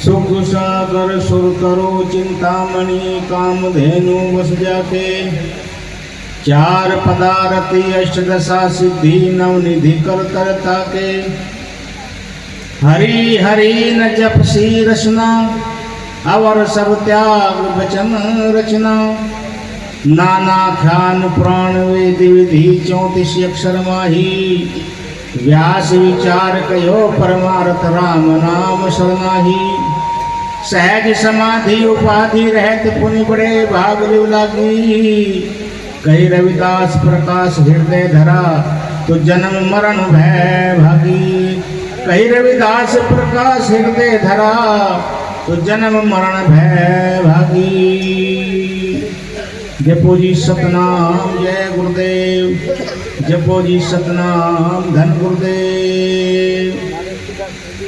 सुख सागर सुर करो चिंतामणि कामधेनु बस जाके। चार पदारथी अष्टदशा सिद्धि नवनिधि कर करता के। हरि हरि न जपसी रचना अवर सब त्याग वचन रचना। नाना ख्यान पुराण वेद विधि 34 अक्षर माही। व्यास विचार कयो परमार्थ राम नाम शरणाही। सहज समाधि उपाधि रहत पुनि बड़े भाग लागी। कही रविदास प्रकाश हृदय धरा तो जन्म मरण भय भागी। कही रविदास प्रकाश हृदय धरा तो जन्म मरण भय भागी। जपो जी सतनाम जय गुरुदेव। जपो जी सतनाम धन गुरुदेव।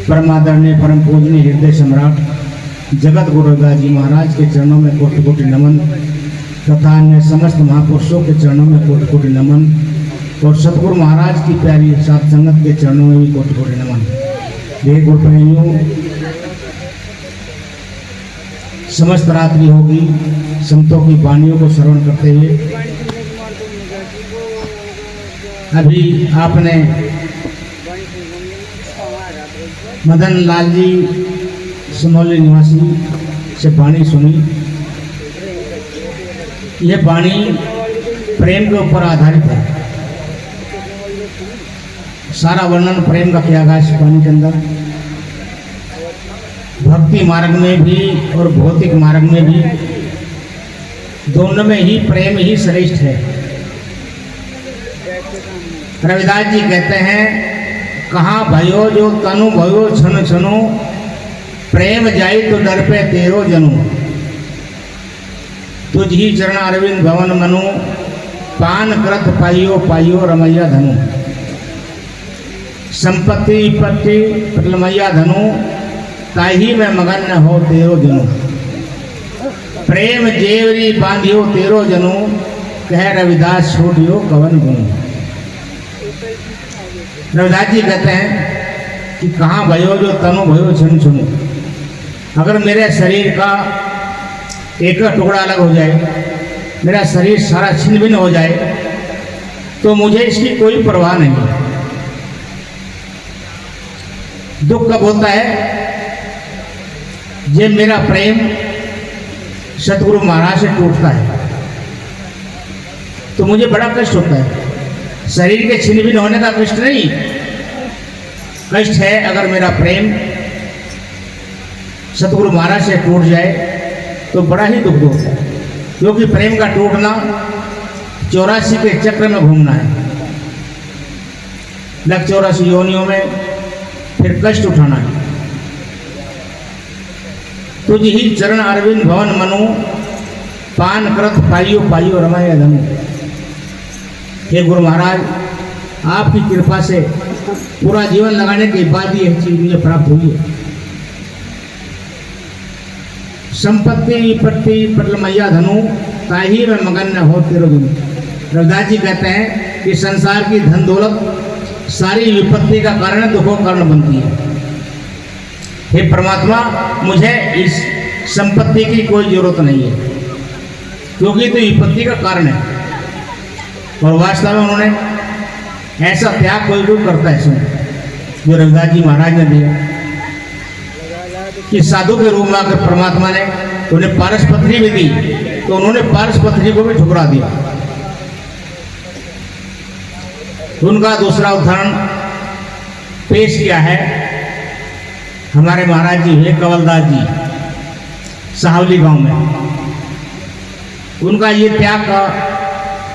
परमादरणीय परम पूजनीय हृदय सम्राट जगत गुरु रविदास जी महाराज के चरणों में कोटि कोटि नमन तथा अन्य समस्त महापुरुषों के चरणों में कोटि कोटि नमन और सतगुरु महाराज की प्यारी सात संगत के चरणों में भी कोटि कोटि नमन। ये गुरुप्रेमियों, समस्त रात्रि होगी संतों की वाणियों को श्रवण करते हुए अभी आपने मदन लाल जी सुनौली निवासी से वाणी सुनी। यह वाणी प्रेम के ऊपर आधारित है। सारा वर्णन प्रेम का किया गया इस वाणी के अंदर। भक्ति मार्ग में भी और भौतिक मार्ग में भी, दोनों में ही प्रेम ही श्रेष्ठ है। रविदास जी कहते हैं, कहाँ भयो जो तनु भयो छनु छनु। प्रेम जाई तो डर पे तेरो जनु। तुझ ही चरण अरविंद भवन मनु। पान करत पाइयो पाइयो रमैया धनु। संपत्ति विपत्ति प्रलमैया धनु। ताही में मगन न हो तेरो जनु। प्रेम जेवरी बांधियो तेरो जनु। कह रविदास छोड़ियो कवन गुनु। रविदास जी कहते हैं कि कहाँ भयो जो तनु भयो छनु छनु। अगर मेरे शरीर का एक टुकड़ा अलग हो जाए, मेरा शरीर सारा छिन्न भिन्न हो जाए, तो मुझे इसकी कोई परवाह नहीं। दुख कब होता है? जब मेरा प्रेम सतगुरु महाराज से टूटता है तो मुझे बड़ा कष्ट होता है। शरीर के छिन्न भिन्न होने का कष्ट नहीं, कष्ट है अगर मेरा प्रेम सतगुरु महाराज से टूट जाए तो बड़ा ही दुख होता है। क्योंकि प्रेम का टूटना 84 के चक्र में घूमना है। लग 84 योनियों में फिर कष्ट उठाना है। तुझ ही चरण अरविंद भवन मनु। पान करत पाइयो पाइयो रमाया धनु। हे गुरु महाराज, आपकी कृपा से पूरा जीवन लगाने के बाद यह चीज मुझे प्राप्त हुई है। संपत्ति विपत्ति प्रलमैया धनु। ताही में मगन न हो तेरो धनु। रविदास जी कहते हैं कि संसार की धन दौलत सारी विपत्ति का कारण है, दुखों का कारण बनती है। हे परमात्मा, मुझे इस संपत्ति की कोई जरूरत नहीं है, क्योंकि तो विपत्ति का कारण है। और वास्तव में उन्होंने ऐसा त्याग कोई भी करता है जो रविदास जी महाराज ने दिया कि साधु के रूप में आकर परमात्मा ने उन्हें पारस पत्री भी दी, तो उन्होंने पारस पत्री को भी ठुकरा दिया। उनका दूसरा उदाहरण पेश किया है हमारे महाराज जी है कवलदास जी, साहवली गांव में। उनका ये त्याग का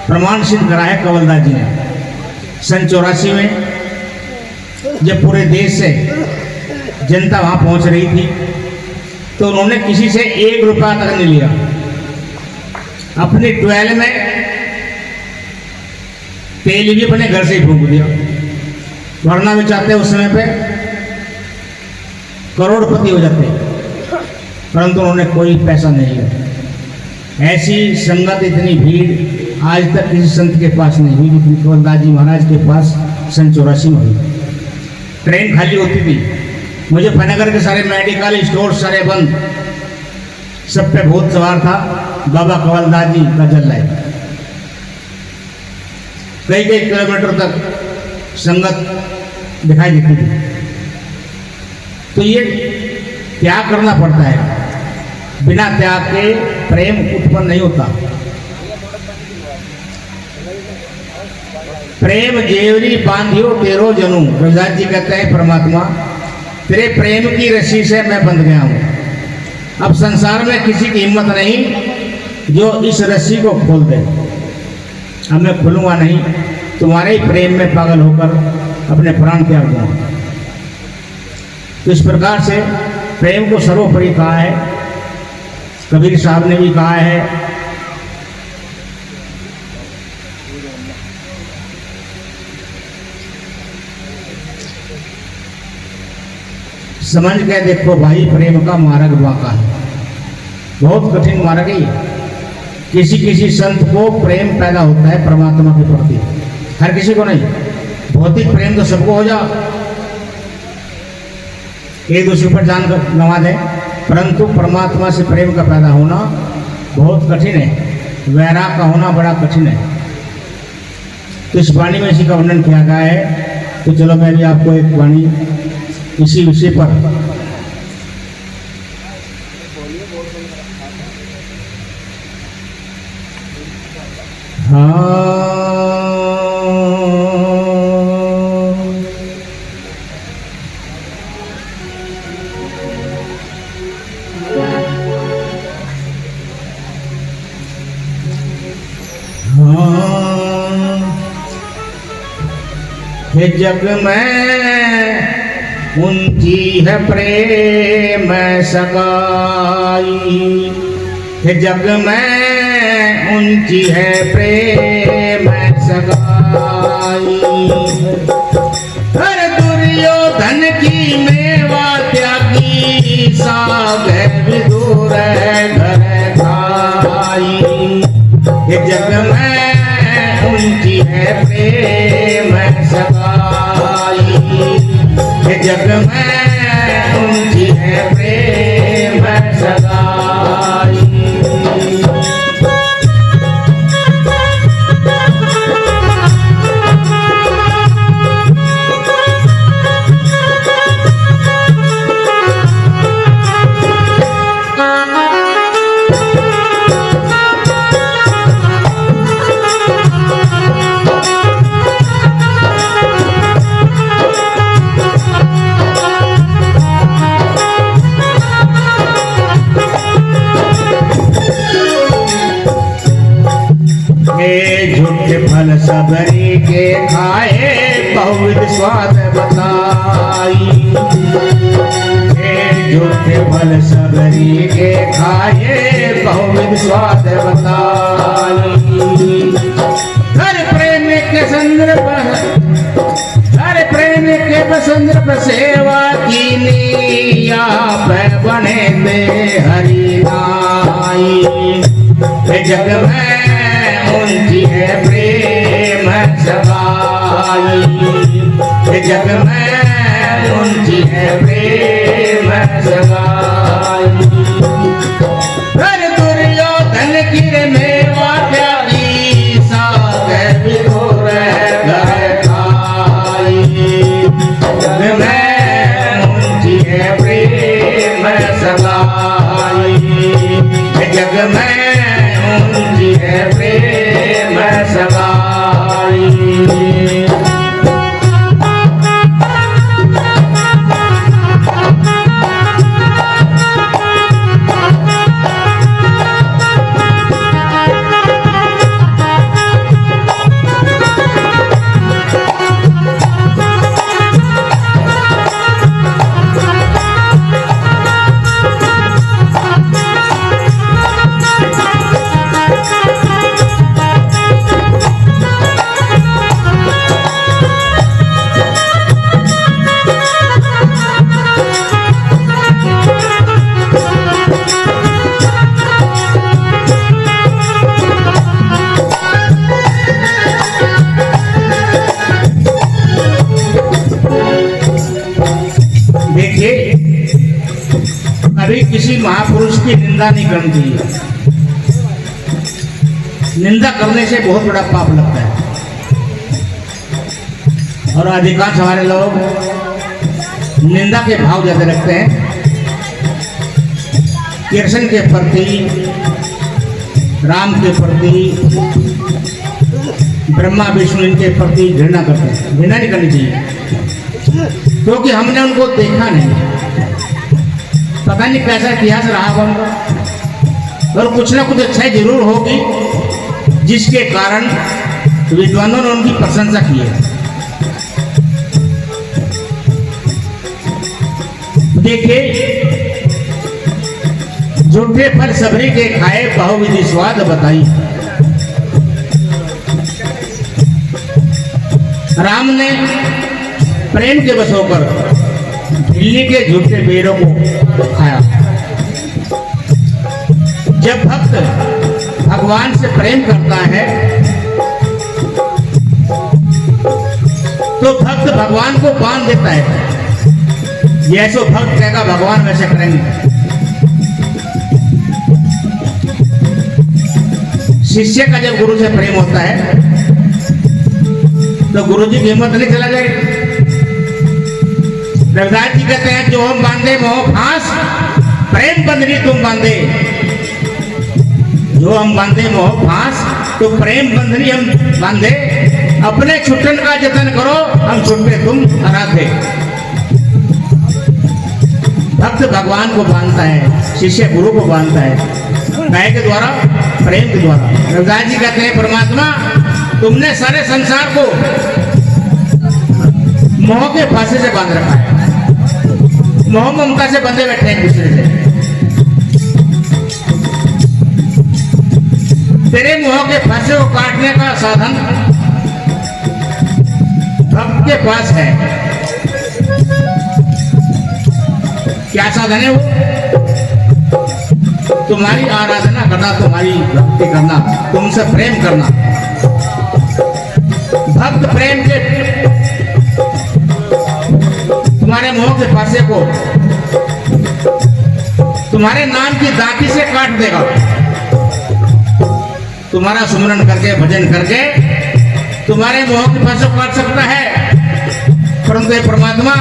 प्रमाण सिद्ध करा है कवलदास जी ने। सन 84 में जब पूरे देश से जनता वहां पहुंच रही थी तो उन्होंने किसी से 1 रुपया तक नहीं लिया। अपनी ट्वेल में तेल भी अपने घर से ही फूंक दिया, वरना भी चाहते उस समय पे करोड़पति हो जाते, परंतु उन्होंने कोई पैसा नहीं लिया। ऐसी संगत, इतनी भीड़ आज तक किसी संत के पास नहीं हुई जितनी कवलदास जी महाराज के पास सन 84 में हुई। ट्रेन खाली होती थी, मुजफ्फरनगर के सारे मेडिकल स्टोर सारे बंद, सब पे भूत सवार था, बाबा कवलदास जी का जल है। कई कई किलोमीटर तक संगत दिखाई देती थी। तो ये त्याग करना पड़ता है, बिना त्याग के प्रेम उत्पन्न नहीं होता। प्रेम जेवरी बांधियो तेरो जनू, रविदास जी कहते हैं परमात्मा तेरे प्रेम की रस्सी से मैं बंध गया हूं। अब संसार में किसी की हिम्मत नहीं जो इस रस्सी को खोल दे। अब मैं खुलूंगा नहीं, तुम्हारे ही प्रेम में पागल होकर अपने प्राण त्याग दूंगा। तो इस प्रकार से प्रेम को सर्वोपरि कहा है। कबीर साहब ने भी कहा है, समझ के देखो भाई प्रेम का मार्ग बाका है, बहुत कठिन मार्ग है। किसी किसी संत को प्रेम पैदा होता है परमात्मा के प्रति, हर किसी को नहीं। भौतिक प्रेम तो सबको हो जाओ, एक दूसरे पर जान गंवा दे, परंतु परमात्मा से प्रेम का पैदा होना बहुत कठिन है। वैराग का होना बड़ा कठिन है। तो इस वाणी में इसी का वर्णन किया गया है। तो चलो मैं भी आपको एक वाणी इसी विषय पर हे जग में ऊंची है प्रेम सगाई, हे जग में ऊंची है प्रेम सगाई। हर दुर्योधन की मेवा त्यागी, साग विदुर घर खाई। हे जग में ऊंची है प्रेम सगाई, हे जग में ऊंची है प्रेम सगाई। झूठे फल सबरी के खाए, बहुविध स्वाद बताई। झूठे फल सबरी के खाए, बहुविध स्वाद बताई। हर प्रेम के संदर्भ, हर प्रेम के संदर्भ सेवा कीनी, आप बने दे हरि नाई। जग में ऊंची है प्रेम सगाई, जग में ऊंची है प्रेम सगाई। हर दुर्योधन की मेवा त्यागी, साग विदुर घर खाई। जग में ऊंची है प्रेम सगाई, जग में ऊंची है प्रेम सगाई। किसी महापुरुष की निंदा नहीं करनी चाहिए। निंदा करने से बहुत बड़ा पाप लगता है। और अधिकांश हमारे लोग निंदा के भाव ज्यादा रखते हैं। कृष्ण के प्रति, राम के प्रति, ब्रह्मा विष्णु इनके प्रति घृणा करते हैं। घृणा नहीं करनी चाहिए, क्योंकि हमने उनको देखा नहीं। पता नहीं कैसा इतिहास रहा होगा उनका, और कुछ ना कुछ अच्छाई जरूर होगी जिसके कारण विद्वानों ने उनकी प्रशंसा की है। देखिए, झूठे फल सबरी के खाए, बहुविधि स्वाद बताई। राम ने प्रेम के बस होकर बिल्ली के झूठे बेरों को खाया। जब भक्त भगवान से प्रेम करता है तो भक्त भगवान को बांध देता है। जैसो भक्त कहेगा भगवान वैसे करेंगे। शिष्य का जब गुरु से प्रेम होता है तो गुरु जी की हिम्मत नहीं चला जाए। रविदास जी कहते हैं, जो हम बांधे मोह फांस, प्रेम बंधनी तुम बांधे। जो हम बांधे मोह फांस, तो प्रेम बंधनी हम बांधे। अपने छुट्टन का जतन करो, हम छुट्टे तुम आराधे। भक्त भगवान को बांधता है, शिष्य गुरु को बांधता है। गाय के द्वारा, प्रेम के द्वारा। रविदास जी कहते हैं, परमात्मा तुमने सारे संसार को मोह के फांसे से बांध रखा है। मोह ममता से बंधे बैठे हैं एक दूसरे से। तेरे मोह के फांसे को काटने का साधन भक्त के पास है। क्या साधन है वो? तुम्हारी आराधना करना, तुम्हारी भक्ति करना, तुमसे प्रेम करना। भक्त प्रेम के तुम्हारे मोह के फांसे को तुम्हारे नाम की दाती से काट देगा। तुम्हारा सुमरन करके, भजन करके तुम्हारे मोह के फांसे को काट सकता है। परंतु परमात्मा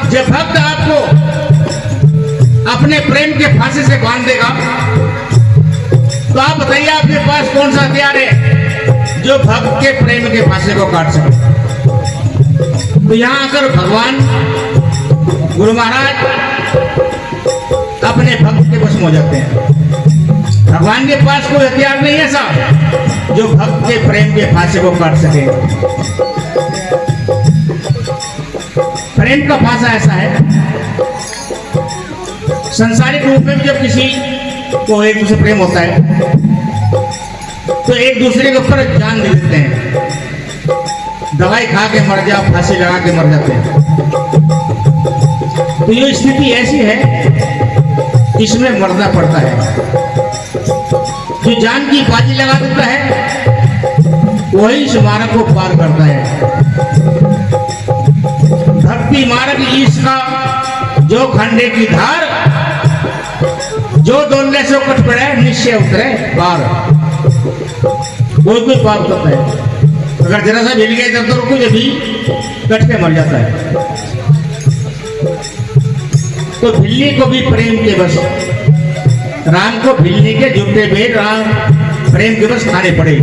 जब भक्त आपको अपने प्रेम के फांसे से बांध देगा तो आप बताइए, आपके पास कौन सा हथियार है जो भक्त के प्रेम के फांसे को काट सके? तो यहां आकर भगवान गुरु महाराज अपने भक्त के वश में हो जाते हैं। भगवान के पास कोई हथियार नहीं है ऐसा जो भक्त के प्रेम के फांसे को काट सके। प्रेम का फांसा ऐसा है, संसारिक रूप में जब किसी को एक दूसरे प्रेम होता है तो एक दूसरे के ऊपर जान दे देते हैं। दवाई खा के मर जाओ, फांसी लगा के मर जाते हैं। तो ये स्थिति ऐसी है, इसमें मरना पड़ता है। जो जान की बाजी लगा देता है वही इस मार्ग को पार करता है। भक्ति मार्ग इसका जो खंडे की धार, जो डोलने से कट पड़े निश्चय उतरे पार। कोई पार करता है। अगर जरा सा मिल गया तब तो रुको, जब भी कट के मर जाता है। तो बिल्ली को भी प्रेम के बस, राम को बिल्ली के झूठे भेद राम प्रेम के बस खाने पड़े।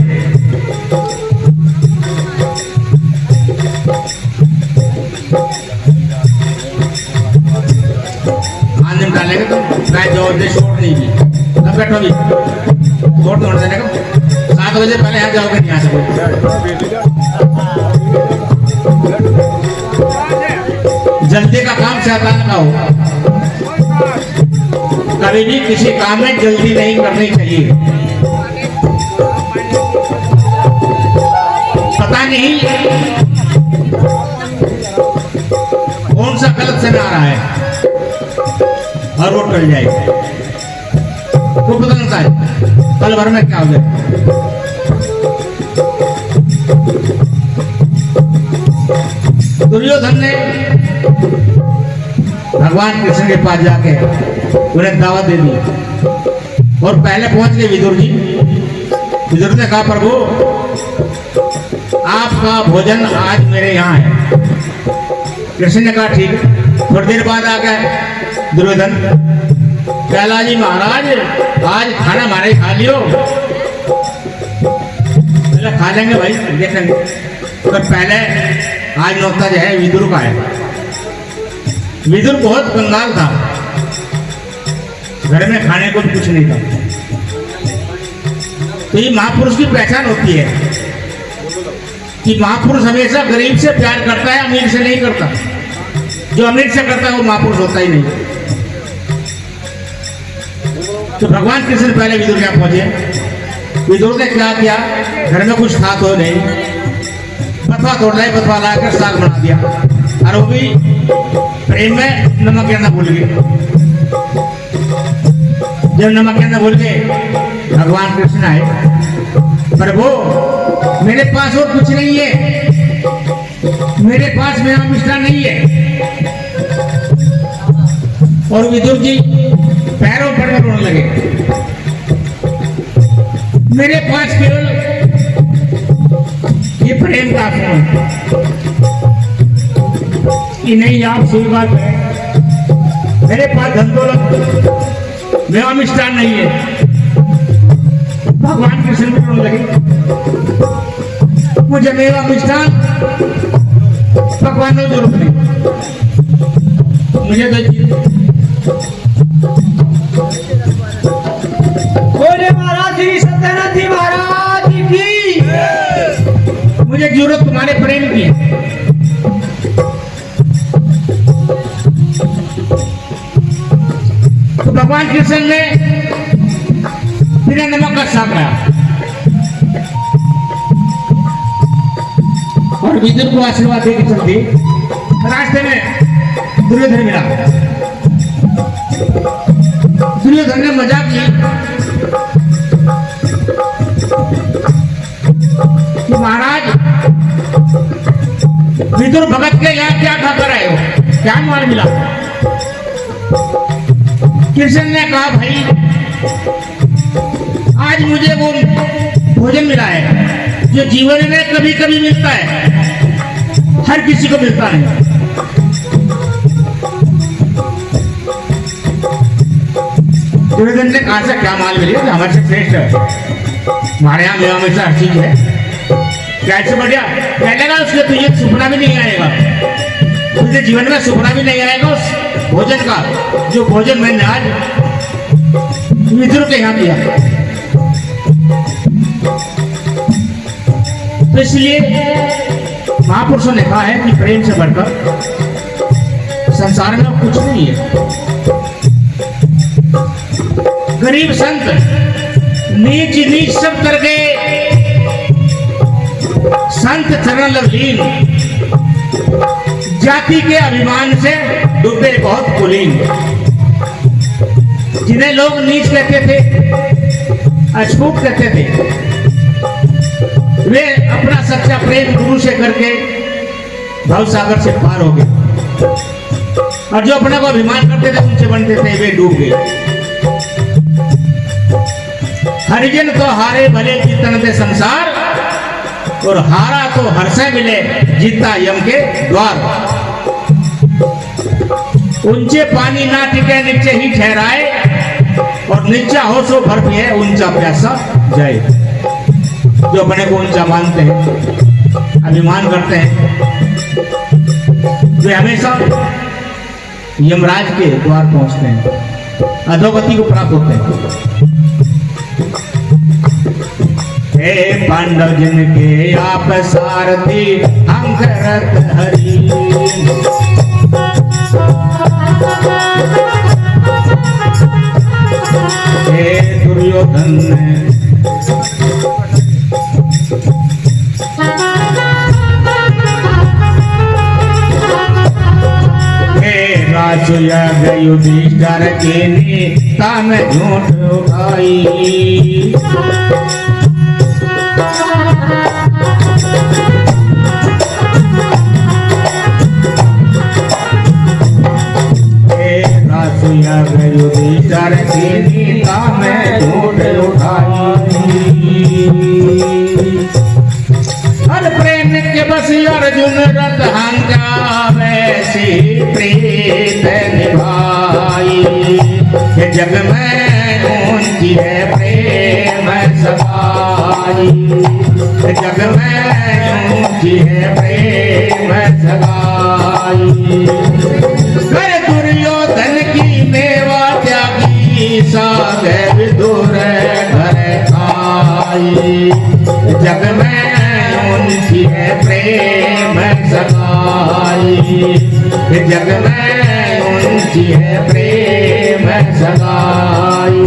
आंदे में डालेंगे तो गाय जो छोड़ नहीं की तब बैठो भी छोड़ तोड़ देने का। 7 बजे पहले यहाँ जाओगे नहीं आ सकोगे। जल्दी का काम शैतान का हो। कभी भी किसी काम में जल्दी नहीं करनी चाहिए। पता नहीं कौन सा गलत समय आ रहा है और वो टल जाएगा। वो पता नहीं है कल भर में क्या हो जाए। दुर्योधन ने भगवान कृष्ण के पास जाके उन्हें दावत दे दी और पहले पहुंच गए विदुर जी। विदुर ने कहा प्रभु आपका भोजन आज मेरे यहाँ है। कृष्ण ने कहा ठीक है। थोड़ी देर बाद आ गए दुर्योधन, कहला जी महाराज आज खाना हमारे खा लियो। खा लेंगे भाई, देखेंगे। तो पहले आज नौता जो है विदुर का है। विदुर बहुत कंगाल था, घर में खाने को कुछ नहीं था। तो ये महापुरुष की पहचान होती है कि महापुरुष हमेशा गरीब से प्यार करता है, अमीर से नहीं करता। जो अमीर से करता है वो महापुरुष होता ही नहीं। तो भगवान कृष्ण पहले विदुर यहाँ पहुंचे। विदुर ने क्या किया, घर में कुछ था तो नहीं, बथवा तोड़ लाए, बथवा लाकर साग बना दिया और वो भी प्रेम में नमक गिरना भूल गए। जब नमक गिरना भूल गए भगवान कृष्ण आए, प्रभु मेरे पास और कुछ नहीं है, मेरे पास मेरा मिष्ठान नहीं है। और विदुर जी पैरों पर रोने लगे। मेरे पास केवल ये प्रेम का फूल कि नहीं, आप सही बात है, मेरे पास धन दौलत मेवा मिष्ठान नहीं है। भगवान कृष्ण भी रोने लगे, मुझे मेवा मिष्ठान भगवान ने जरूरत नहीं, मुझे बोले महाराज श्री सत्यनाथ जी महाराज की, मुझे जरूरत तुम्हारे प्रेम की। तो भगवान कृष्ण ने बिना नमक का साग खाया और विदुर को आशीर्वाद देकर चलती। रास्ते में दुर्योधन मिला। दुर्योधन ने मजाक की कि महाराज विदुर भगत के यहाँ क्या खाकर आए हो, क्या माल मिला। कृष्ण ने कहा भाई आज मुझे वो भोजन मिला है जो जीवन में कभी कभी मिलता है, हर किसी को मिलता नहीं। दुर्योधन ने कहा से क्या माल मिली, हमारे से श्रेष्ठ है, हमारे यहाँ मेवा हमेशा हर चीज है, कैसे बढ़िया। कहने का उसके तुझे सुपना भी नहीं आएगा, तुझे जीवन में सुपना भी नहीं आएगा उस भोजन का जो भोजन मैंने आज विदुर के यहाँ किया। तो इसलिए महापुरुषों ने कहा है कि प्रेम से बढ़कर संसार में कुछ नहीं है। गरीब संत नीच नीच सब कर गए, संत चरण लवलीन, जाति के अभिमान से डूबे बहुत कुलीन। जिन्हें लोग नीच कहते थे, अछूत कहते थे, वे अपना सच्चा प्रेम गुरु से करके भवसागर से पार हो गए और जो अपने को अभिमान करते थे उनसे बनते थे वे डूब गए। हरिजन तो हारे भले जीतन दे संसार, और हारा तो हर्षे मिले जीता यम के द्वार। ऊंचे पानी ना टिके नीचे ही ठहराए, और नीचा हो सो भर पिए ऊंचा प्यासा जाए। जो अपने को ऊंचा मानते हैं, अभिमान करते हैं, वे हमेशा यमराज के द्वार पहुंचते हैं, अधोगति को प्राप्त होते हैं। हे पांडव जिनके आप सारथी हम करत हरि, हे दुर्योधन युधिष्ठिर के नेता में झूठ उठाई। रासुया युधिष्ठिर की नीता में झूठ उठाई। हर प्रेम के बस अर्जुन रथ हंका वैसी प्रीत निभाई। ये जग में ऊंची है प्रेम सगाई। ये जग में ऊंची है प्रेम सगाई। कर दुर्योधन की मेवा त्यागी सागे विदुर घर खाई। जग में ऊंची है प्रेम सगाई। जग में ऊंची है प्रेम सगाई।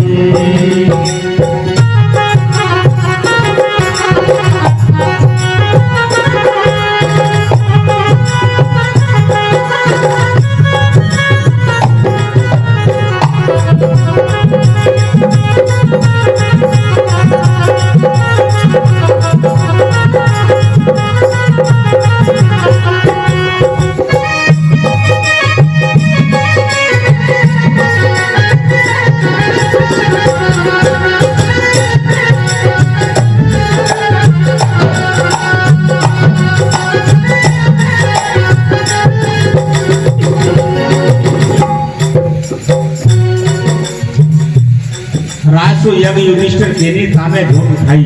रासु यज्ञ युधिष्ठिर तेरी थामे झूठ उठाई।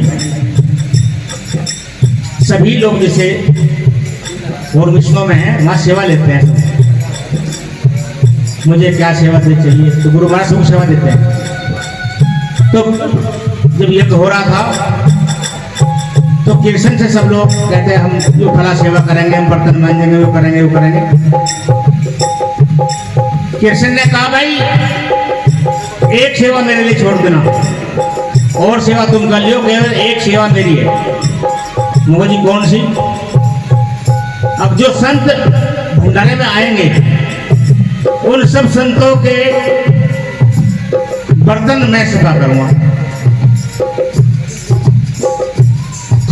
सभी लोग जैसे और विष्णु में है वहां सेवा लेते हैं। मुझे क्या सेवा दे चाहिए तो गुरु महाराज को सेवा देते हैं। तो जब यज्ञ हो रहा था तो कीर्तन से सब लोग कहते हैं हम जो फला सेवा करेंगे, हम बर्तन मांजेंगे, वो करेंगे वो करेंगे। कीर्तन ने कहा भाई एक सेवा मेरे लिए छोड़ देना और सेवा तुम कर लियो, केवल एक सेवा मेरी है। मुझे जी कौन सी? अब जो संत भंडारे में आएंगे उन सब संतों के बर्तन मैं सफा करूंगा।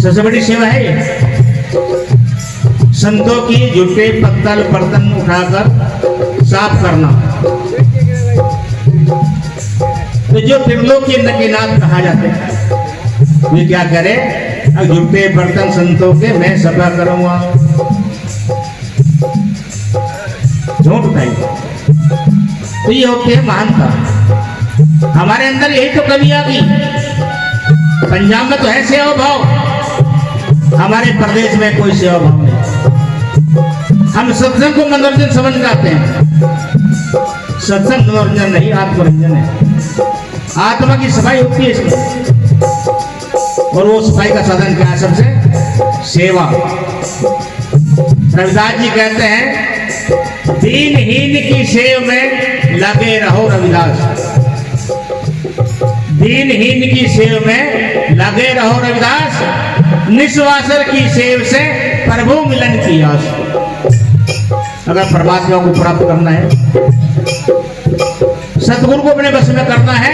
सबसे बड़ी सेवा है ये, संतों की जूठे पत्तल बर्तन उठाकर साफ करना। तो जो त्रिलोकी नकीनाथ कहा जाते हैं वे क्या करे, अब जूठे बर्तन संतों के मैं सफा करूंगा। झूठ उठाई तो ये होती है महानता। हमारे अंदर यही तो कमी आ गई। पंजाब में तो है सेवा भाव, हमारे प्रदेश में कोई सेवा भाव नहीं। हम सत्संग को मनोरंजन समझ जाते हैं। सत्संग मनोरंजन नहीं, आत्मरंजन है। आत्मा की सफाई होती है इसमें, और वो सफाई का साधन क्या है? सबसे सेवा। रविदास जी कहते हैं दीनहीन की सेव में लगे रहो रविदास। दीनहीन की सेव में लगे रहो रविदास, निस्वासर की सेव से प्रभु मिलन की आस। अगर परमात्मा को प्राप्त करना है, सतगुरु को अपने बस में करना है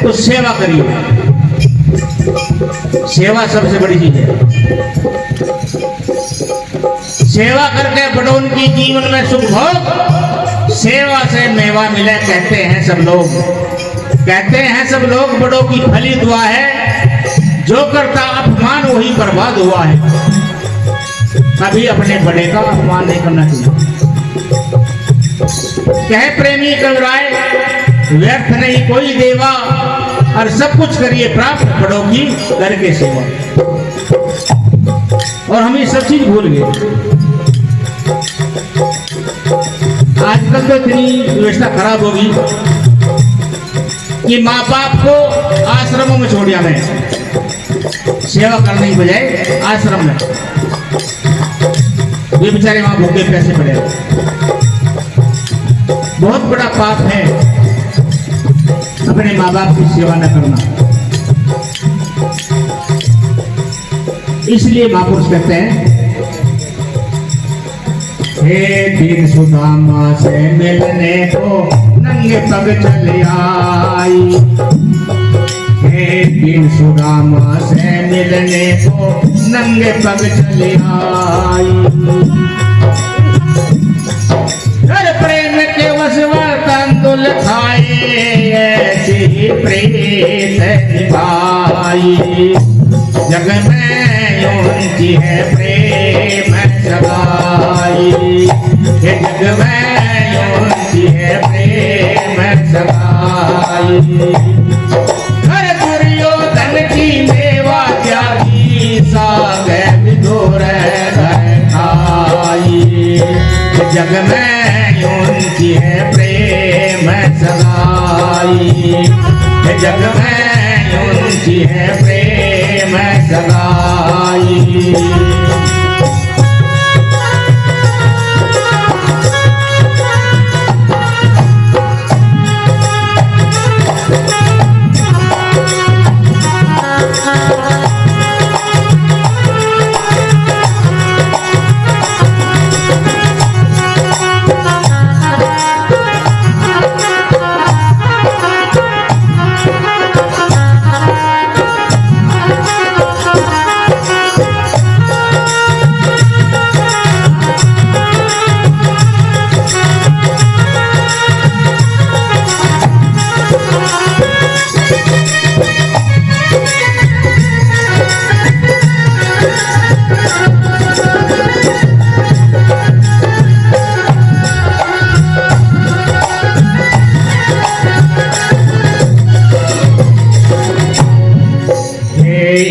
तो सेवा करिए। सेवा सबसे बड़ी चीज है। सेवा करके बड़ों की जीवन में सुख भोग, सेवा से मेवा मिले कहते हैं सब लोग। कहते हैं सब लोग बड़ों की फली दुआ है, जो करता अपमान वही बर्बाद हुआ है। कभी अपने बड़े का अपमान नहीं करना चाहिए। कहे प्रेमी कविराय व्यर्थ नहीं कोई देवा, और सब कुछ करिए प्राप्त बड़ों की करके सेवा। और हम ये सब चीज भूल गए। आजकल तो इतनी व्यवस्था खराब होगी कि माँ बाप को आश्रमों में छोड़ दिया, मैं सेवा करने की बजाय आश्रम में। ये बेचारे वहां भूखे पैसे पड़े। बहुत बड़ा पाप है अपने माँ बाप की सेवा न करना। इसलिए महापुरुष कहते हैं हे दीन सुदामा से मिलने को नंगे पग चले आई। हे दीन सुदामा से मिलने को नंगे पग चले आई। प्रेम के वश वर्तन दुल ऐसे ही प्रीत निभाई, जग में उनकी है प्रेम सगाई, ये जग में उनकी है प्रेम सगाई। हर दुर्योधन की मेवा त्यागी, सागे विदुर घर खाई, ये जग में उनकी है प्रेम सगाई, ये जग में उनकी है प्रेम सगाई।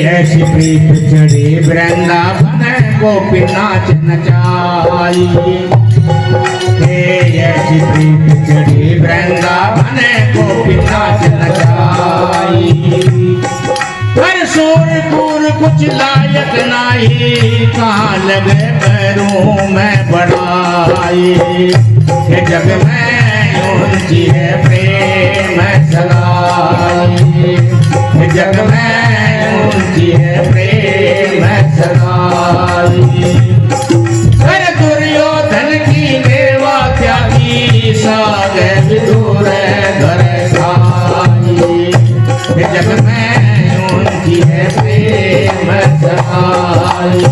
ऐसी प्रीत चढ़ी वृंदावन गोपी नाच नचाई, ऐसी प्रीत चढ़ी वृंदावन गोपी नाच नचाई। हर सूरपुर कुछ लायक नाही, कहाँ लगे पैरों में बढ़ाई, ये जग में उनकी है प्रेम सगाई, ये जग में उनकी है प्रेम सगाई। हर दुर्योधन की मेवा त्यागी, सागे विदुर घर खाई, ये जग में उनकी है प्रेम सगाई।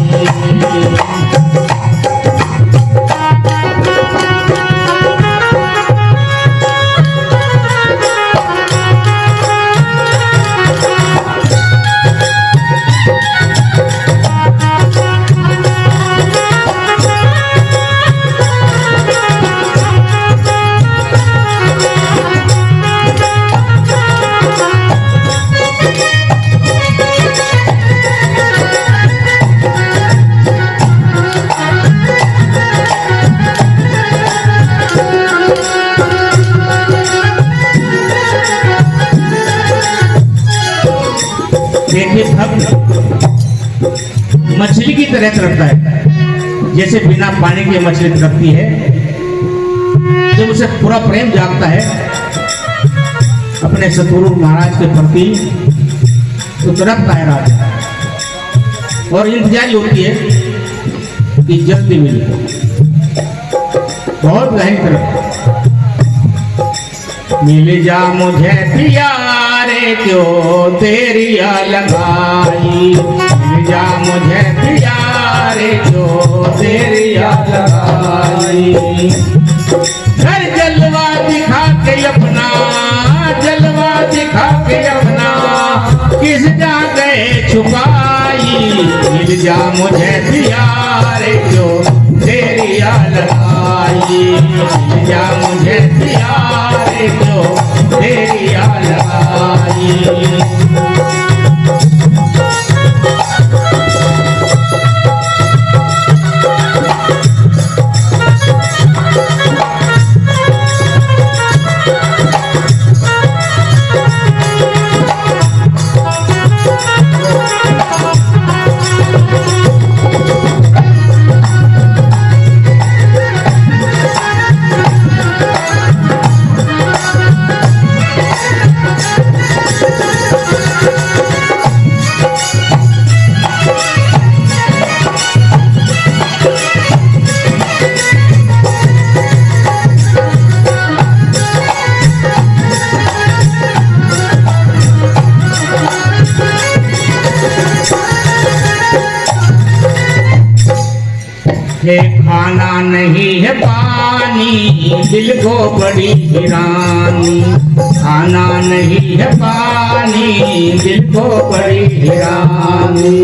देखिए भक्त मछली की तरह तड़पता है, जैसे बिना पानी के मछली तड़पती है। जब उसे पूरा प्रेम जागता है अपने सतगुरु महाराज के प्रति, तो तड़पता है राजा, और इंतजार होती है कि जल्दी मिले। बहुत गहरी तरफ मिल जा मुझे प्यारे, क्यों तेरी लगाई, मिल जा मुझे प्यारे, क्यों तेरी लगाई। हर जलवा दिखा के अपना, जलवा दिखा के अपना, किस जा गए छुपाई, मिल जा मुझे प्यारे, क्यों तेरी लगाई, मिल जा मुझे प्यारे, क्यों तेरी लगाई। ये खाना नहीं है पानी दिल को बड़ी वीरानी, खाना नहीं है पानी दिल को बड़ी वीरानी।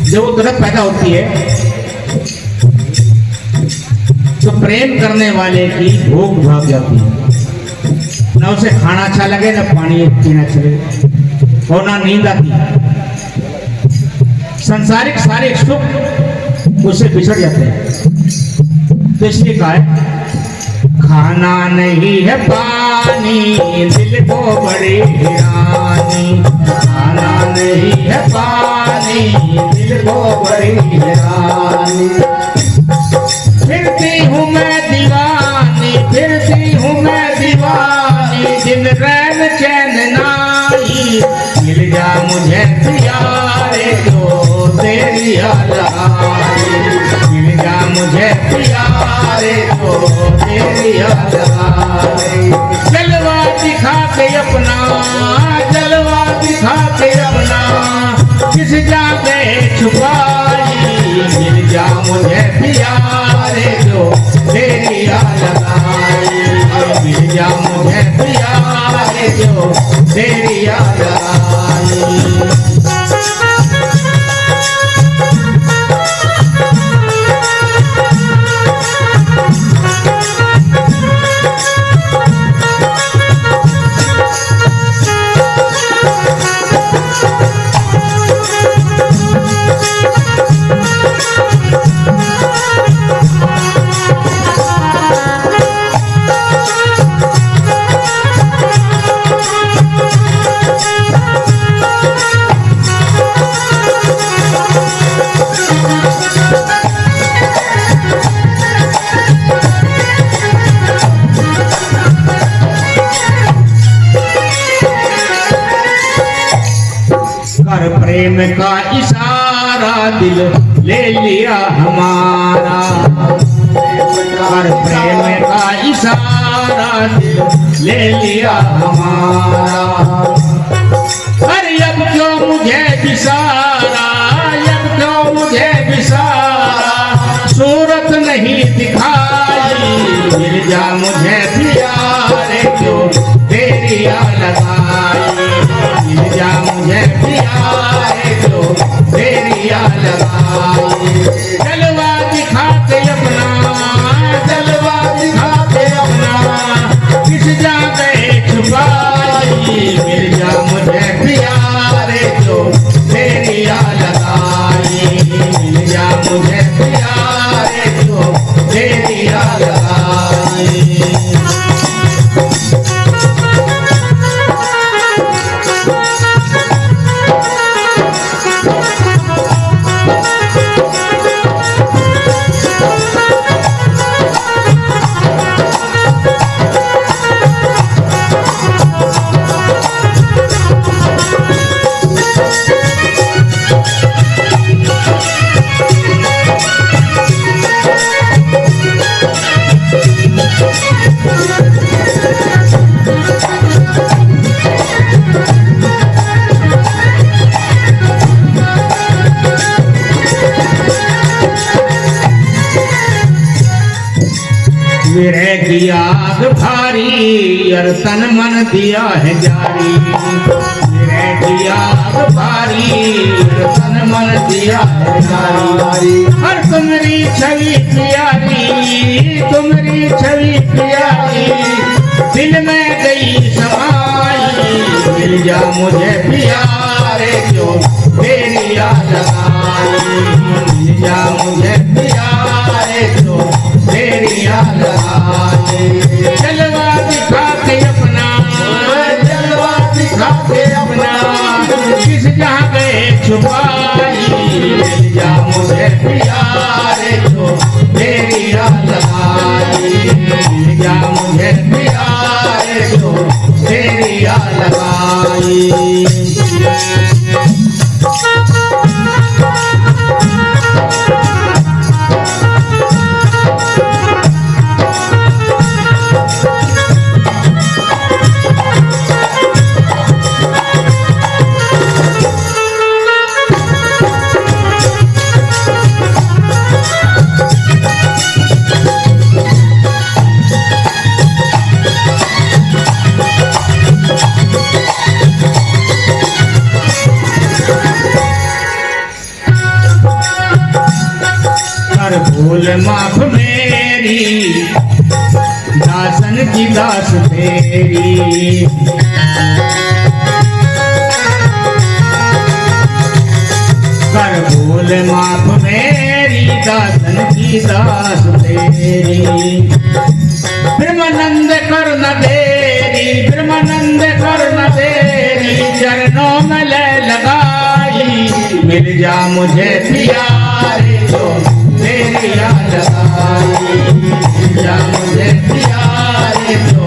जब वो दुल्हन पैदा होती है तो प्रेम करने वाले की भूख भाग जाती है, ना उसे खाना अच्छा लगे, ना पानी पीना चले और ना नींद आती। संसारिक सारे सुख उससे बिछड़ जाते हैं। तो इसलिए कहा है खाना नहीं है पानी दिल को बड़ी वीरानी, खाना नहीं है पानी दिल को बड़ी वीरानी। फिरती हूँ मैं दीवानी, फिरती हूँ मैं दीवानी, दिन रैन चैन नाई, मिल जा मुझे प्यारे तो तेरी याद आई, मिल जा मुझे प्यारे तो तेरी याद आई। जलवा दिखा के अपना, जलवा दिखा के अपना, किस जाके छुपाई, मिल जा मुझे प्यारे तो तेरी याद आई, मिल जा मुझे प्यारे तो तेरी याद आई। कर प्रेम का इशारा दिल ले लिया हमारा, कर प्रेम का इशारा दिल ले लिया हमारा। अरे अब क्यों मुझे बिसारा, अब क्यों मुझे बिसारा, सूरत नहीं दिखाई, मिल जा मुझे प्यारे क्यों तेरी याद लगाई, मिल जा मुझे प्यारे तो तेरी याद आई। जलवा दिखा के अपना, जलवा दिखा के अपना, किस जाके छुपाई, मिल जा मुझे प्यारे तो तेरी याद आई, मिल जा मुझे प्यारे तो तेरी याद आई। विरह की आग भारी और तन मन दिया है जारी, विरह की आग भारी और तन मन दिया है जारी। और तुम्हारी छवि प्यारी, तुम्हारी छवि प्यारी, दिल में गई समाई, मिल जा मुझे प्यारे क्यों तेरी याद आई, मिल जा मुझे प्यारे क्यों तेरी याद आई। जलवा दिखा के अपना, जलवा दिखा के अपना, किस जहाँ गए छुपाई, मिल जा मुझे प्यारे तो तेरी याद आई, मिल जा मुझे प्यारे तो तेरी याद आई। भूल माफ मेरी, दासन की दास तेरी। कर भूल माफ मेरी, दासन की दास तेरी। ब्रह्मानंद कर न देरी, ब्रह्मानंद कर न देरी, चरणों में ले लगाई। मिल जा मुझे प्यारे तो तेरी याद आई। मिल जा मुझे प्यारे तो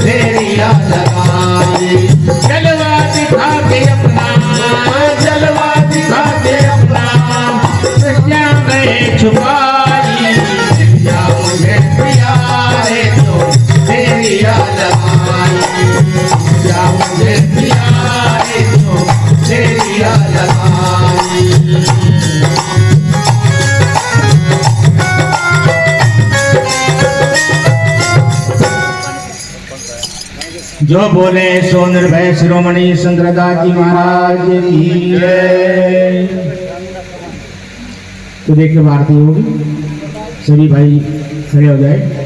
तेरी याद आई। जलवा दिखा के अपना, जलवा दिखा के अपना, सच्चा में छुपाई। मिल जा मुझे प्यारे तो तेरी याद आई। मिल जा मुझे प्यारे तो तेरी याद आई। जो बोले सो निर्भय शिरोमणि शंकरदास जी महाराज की जय। तो देखिए आरती होगी, सभी भाई खड़े हो जाए।